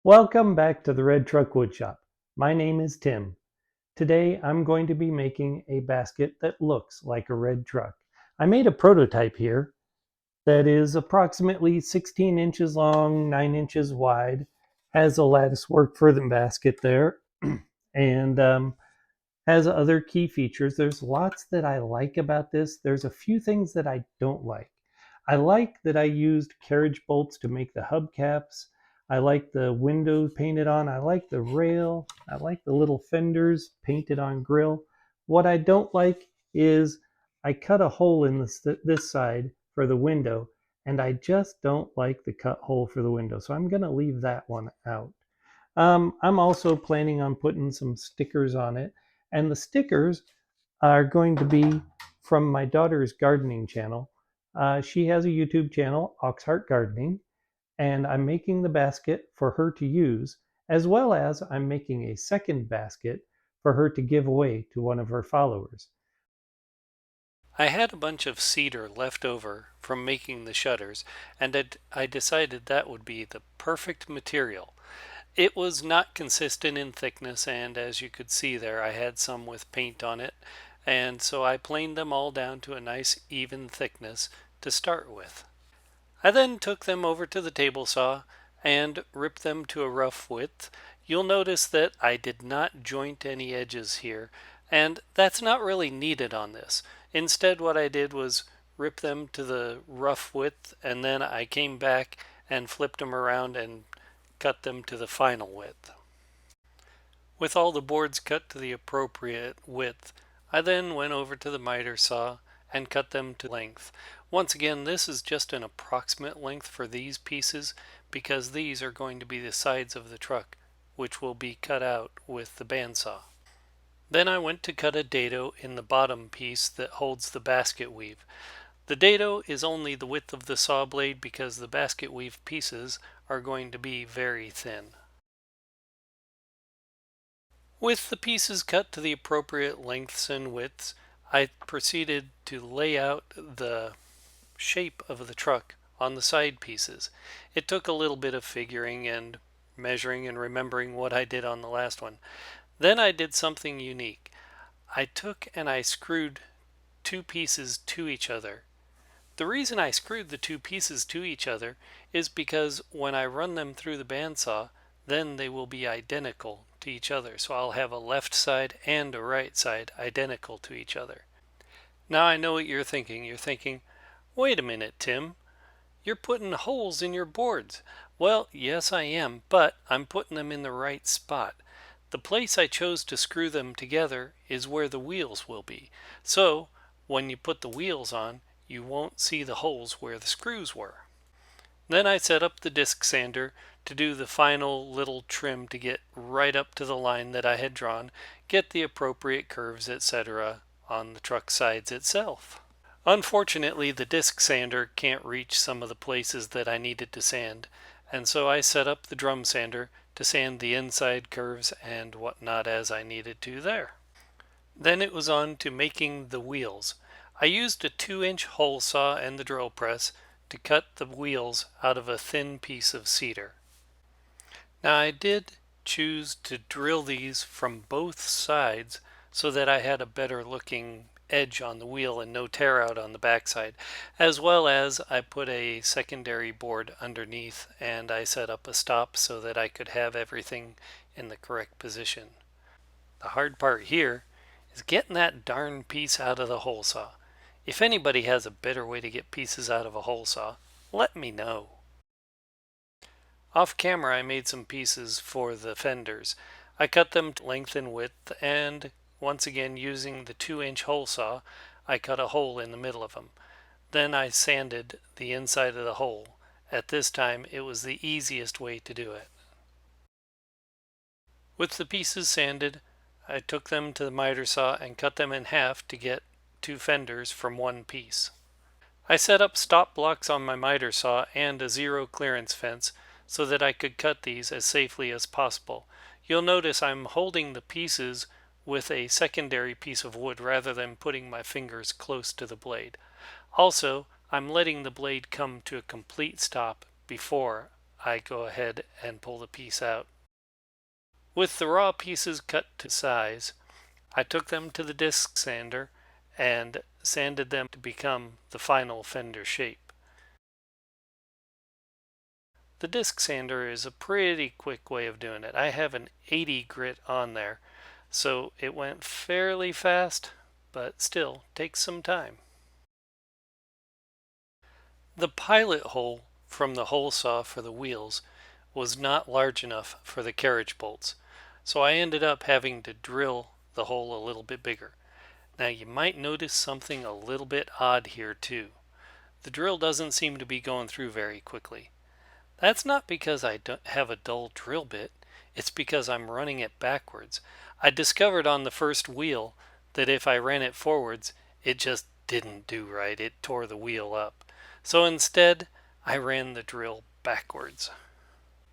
Welcome back to the Red Truck Woodshop. My name is Tim. Today I'm going to be making a basket that looks like a red truck. I made a prototype here that is approximately 16 inches long, 9 inches wide, has a lattice work for the basket there, and has other key features. There's lots that I like about this. There's a few things that I don't like. I like that I used carriage bolts to make the hubcaps. I like the windows painted on. I like the rail. I like the little fenders painted on grill. What I don't like is I cut a hole in this side for the window, and I just don't like the cut hole for the window. So I'm going to leave that one out. I'm also planning on putting some stickers on it, and the stickers are going to be from my daughter's gardening channel. She has a YouTube channel, Oxheart Gardening, and I'm making the basket for her to use, as well as I'm making a second basket for her to give away to one of her followers. I had a bunch of cedar left over from making the shutters, and I decided that would be the perfect material. It was not consistent in thickness, and as you could see there, I had some with paint on it, and so I planed them all down to a nice even thickness to start with. I then took them over to the table saw and ripped them to a rough width. You'll notice that I did not joint any edges here, and that's not really needed on this. Instead, what I did was rip them to the rough width, and then I came back and flipped them around and cut them to the final width. With all the boards cut to the appropriate width, I then went over to the miter saw and cut them to length. Once again, this is just an approximate length for these pieces because these are going to be the sides of the truck, which will be cut out with the bandsaw. Then I went to cut a dado in the bottom piece that holds the basket weave. The dado is only the width of the saw blade because the basket weave pieces are going to be very thin. With the pieces cut to the appropriate lengths and widths, I proceeded to lay out the shape of the truck on the side pieces. It took a little bit of figuring and measuring and remembering what I did on the last one. Then I did something unique. I took and I screwed two pieces to each other. The reason I screwed the two pieces to each other is because when I run them through the bandsaw, then they will be identical to each other. So I'll have a left side and a right side identical to each other. Now I know what you're thinking. You're thinking, wait a minute, Tim. You're putting holes in your boards. Well, yes, I am, but I'm putting them in the right spot. The place I chose to screw them together is where the wheels will be. So when you put the wheels on, you won't see the holes where the screws were. Then I set up the disc sander to do the final little trim to get right up to the line that I had drawn, get the appropriate curves, etc. on the truck sides itself. Unfortunately, the disc sander can't reach some of the places that I needed to sand, and so I set up the drum sander to sand the inside curves and whatnot as I needed to there. Then it was on to making the wheels. I used a 2-inch hole saw and the drill press to cut the wheels out of a thin piece of cedar. Now I did choose to drill these from both sides so that I had a better looking edge on the wheel and no tear out on the backside, as well as I put a secondary board underneath and I set up a stop so that I could have everything in the correct position. The hard part here is getting that darn piece out of the hole saw. If anybody has a better way to get pieces out of a hole saw, let me know. Off camera I made some pieces for the fenders. I cut them to length and width, and once again using the 2-inch hole saw, I cut a hole in the middle of them. Then I sanded the inside of the hole. At this time it was the easiest way to do it. With the pieces sanded, I took them to the miter saw and cut them in half to get 2 fenders from one piece. I set up stop blocks on my miter saw and a zero clearance fence so that I could cut these as safely as possible. You'll notice I'm holding the pieces with a secondary piece of wood rather than putting my fingers close to the blade. Also, I'm letting the blade come to a complete stop before I go ahead and pull the piece out. With the raw pieces cut to size, I took them to the disc sander and sanded them to become the final fender shape. The disc sander is a pretty quick way of doing it. I have an 80 grit on there, so it went fairly fast, but still takes some time. The pilot hole from the hole saw for the wheels was not large enough for the carriage bolts, so I ended up having to drill the hole a little bit bigger. Now you might notice something a little bit odd here too. The drill doesn't seem to be going through very quickly. That's not because I don't have a dull drill bit, it's because I'm running it backwards. I discovered on the first wheel that if I ran it forwards, it just didn't do right. It tore the wheel up. So instead, I ran the drill backwards.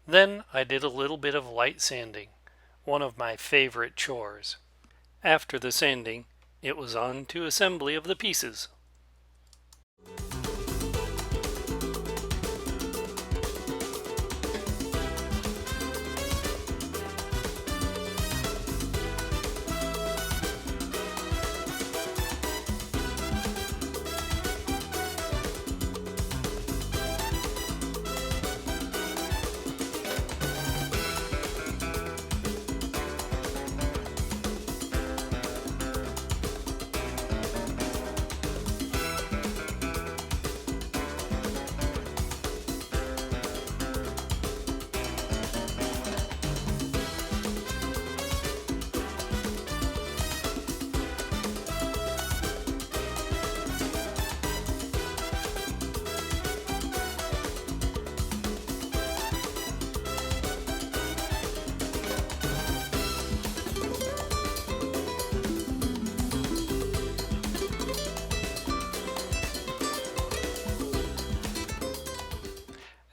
Then I did a little bit of light sanding, one of my favorite chores. After the sanding, it was on to assembly of the pieces.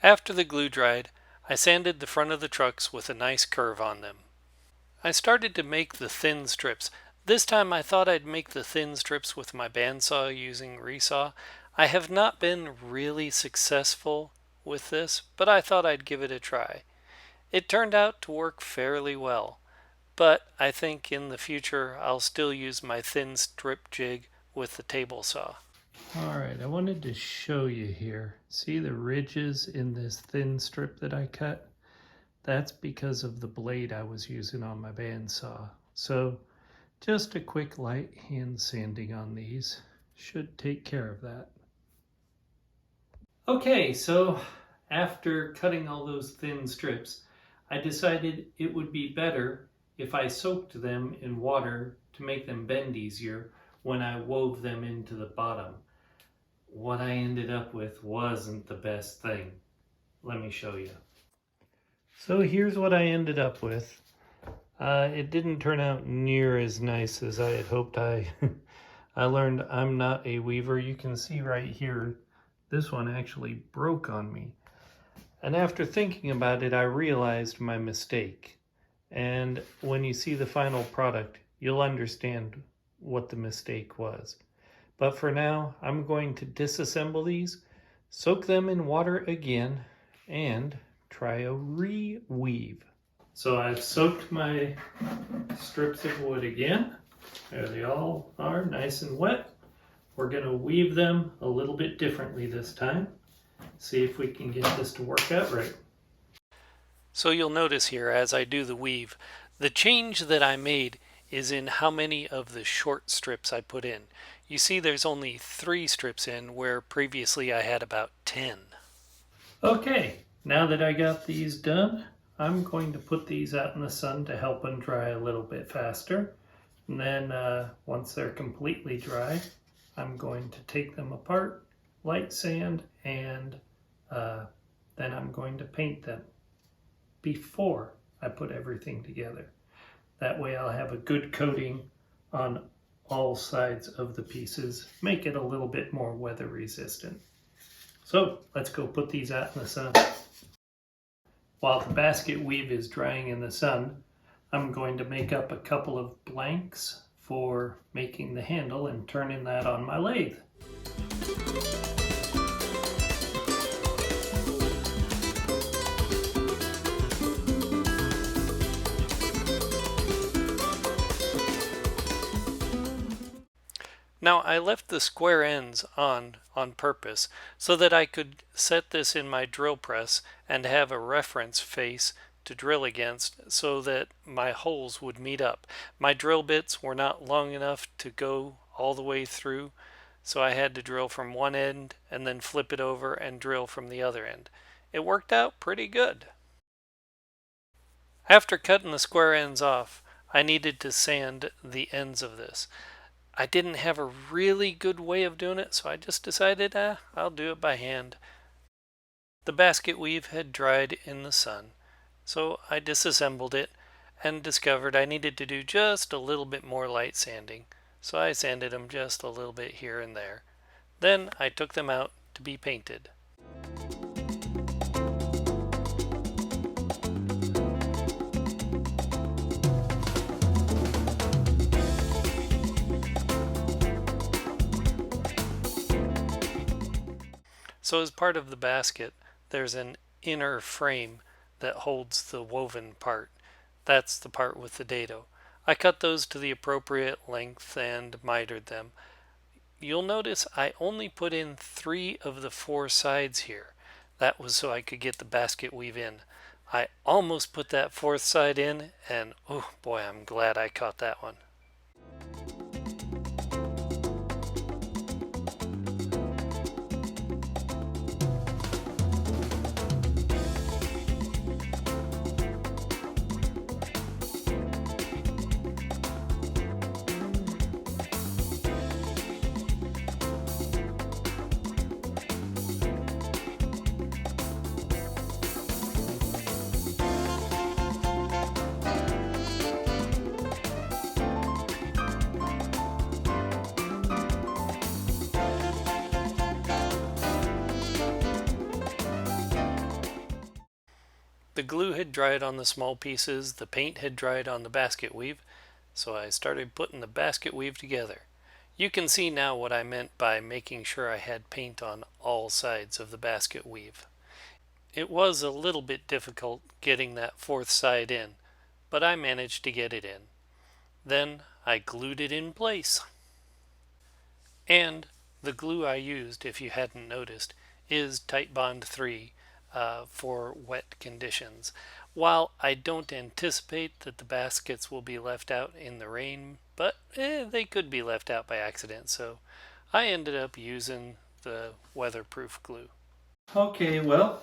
After the glue dried, I sanded the front of the trucks with a nice curve on them. I started to make the thin strips. This time I thought I'd make the thin strips with my bandsaw using resaw. I have not been really successful with this, but I thought I'd give it a try. It turned out to work fairly well, but I think in the future I'll still use my thin strip jig with the table saw. All right, I wanted to show you here. See the ridges in this thin strip that I cut? That's because of the blade I was using on my bandsaw. So just a quick light hand sanding on these should take care of that. Okay, so after cutting all those thin strips, I decided it would be better if I soaked them in water to make them bend easier when I wove them into the bottom. What I ended up with wasn't the best thing. Let me show you. So here's what I ended up with. It didn't turn out near as nice as I had hoped. I learned I'm not a weaver. You can see right here, this one actually broke on me. And after thinking about it, I realized my mistake. And when you see the final product, you'll understand what the mistake was. But for now, I'm going to disassemble these, soak them in water again, and try a re-weave. So I've soaked my strips of wood again. There they all are, nice and wet. We're going to weave them a little bit differently this time. See if we can get this to work out right. So you'll notice here as I do the weave, the change that I made is in how many of the short strips I put in. You see there's only 3 strips in where previously I had about 10. Okay, now that I got these done, I'm going to put these out in the sun to help them dry a little bit faster. And then once they're completely dry, I'm going to take them apart, light sand, and then I'm going to paint them before I put everything together. That way I'll have a good coating on all sides of the pieces, make it a little bit more weather resistant. So let's go put these out in the sun. While the basket weave is drying in the sun, I'm going to make up a couple of blanks for making the handle and turning that on my lathe. Now I left the square ends on purpose so that I could set this in my drill press and have a reference face to drill against so that my holes would meet up. My drill bits were not long enough to go all the way through, so I had to drill from one end and then flip it over and drill from the other end. It worked out pretty good. After cutting the square ends off, I needed to sand the ends of this. I didn't have a really good way of doing it, so I just decided, I'll do it by hand. The basket weave had dried in the sun, so I disassembled it and discovered I needed to do just a little bit more light sanding, so I sanded them just a little bit here and there. Then I took them out to be painted. So as part of the basket, there's an inner frame that holds the woven part. That's the part with the dado. I cut those to the appropriate length and mitered them. You'll notice I only put in 3 of the 4 sides here. That was so I could get the basket weave in. I almost put that 4th side in, and oh boy, I'm glad I caught that one. The glue had dried on the small pieces, the paint had dried on the basket weave, so I started putting the basket weave together. You can see now what I meant by making sure I had paint on all sides of the basket weave. It was a little bit difficult getting that 4th side in, but I managed to get it in. Then I glued it in place. And the glue I used, if you hadn't noticed, is Titebond 3 for wet conditions. While I don't anticipate that the baskets will be left out in the rain, but they could be left out by accident, so I ended up using the weatherproof glue. Okay, well,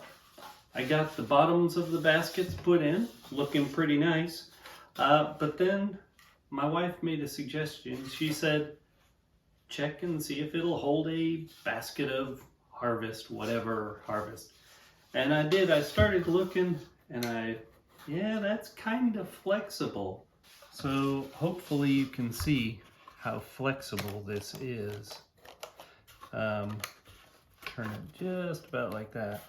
I got the bottoms of the baskets put in, looking pretty nice, but then my wife made a suggestion. She said, check and see if it'll hold a basket of harvest, whatever harvest. And I did. I started looking and yeah, that's kind of flexible. So hopefully you can see how flexible this is. Turn it just about like that.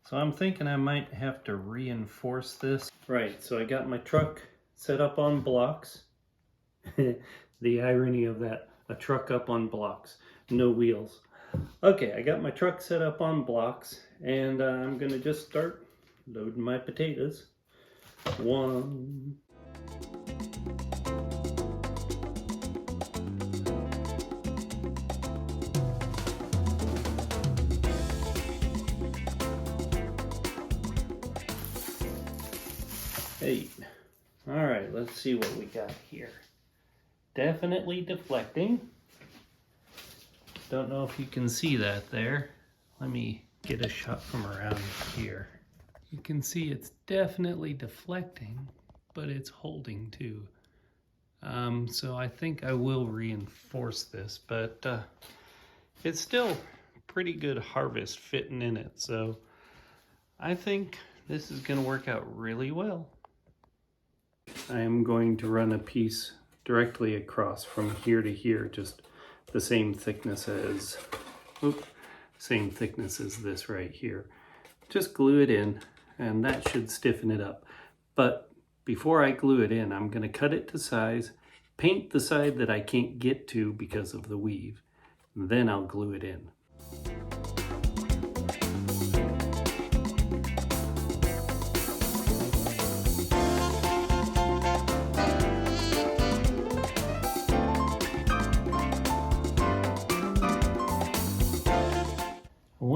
So I'm thinking I might have to reinforce this. Right, so I got my truck set up on blocks. The irony of that, a truck up on blocks, no wheels. Okay, I got my truck set up on blocks, and I'm gonna just start loading my potatoes. 1, 8. All right, let's see what we got here. Definitely deflecting. Don't know if you can see that there. Let me get a shot from around here. You can see it's definitely deflecting, but it's holding too. So I think I will reinforce this, but it's still pretty good harvest fitting in it. So I think this is going to work out really well. I am going to run a piece directly across from here to here, just the same thickness as, same thickness as this right here. Just glue it in, and that should stiffen it up. But before I glue it in, I'm going to cut it to size, paint the side that I can't get to because of the weave, and then I'll glue it in.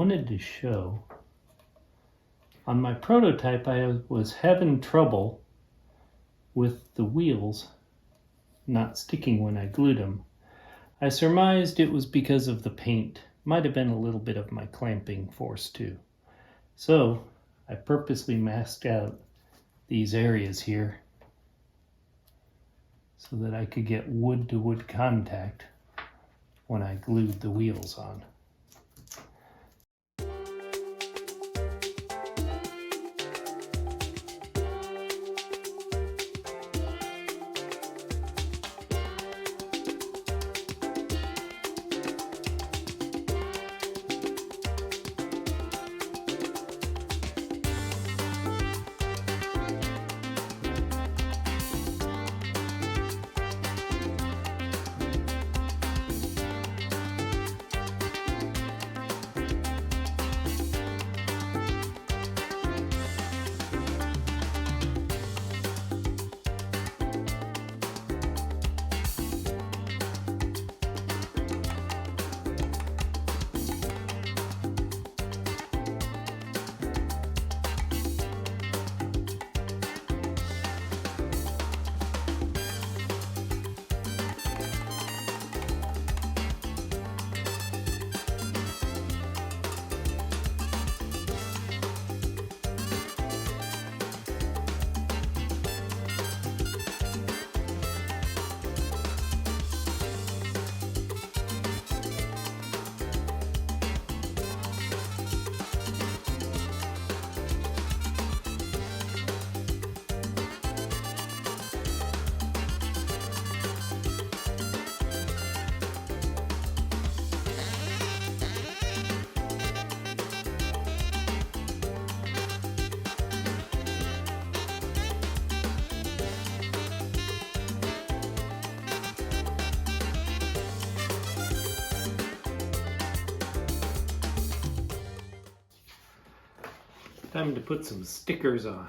wanted to show, on my prototype I was having trouble with the wheels not sticking when I glued them. I surmised it was because of the paint. Might have been a little bit of my clamping force too. So I purposely masked out these areas here so that I could get wood to wood contact when I glued the wheels on. Time to put some stickers on.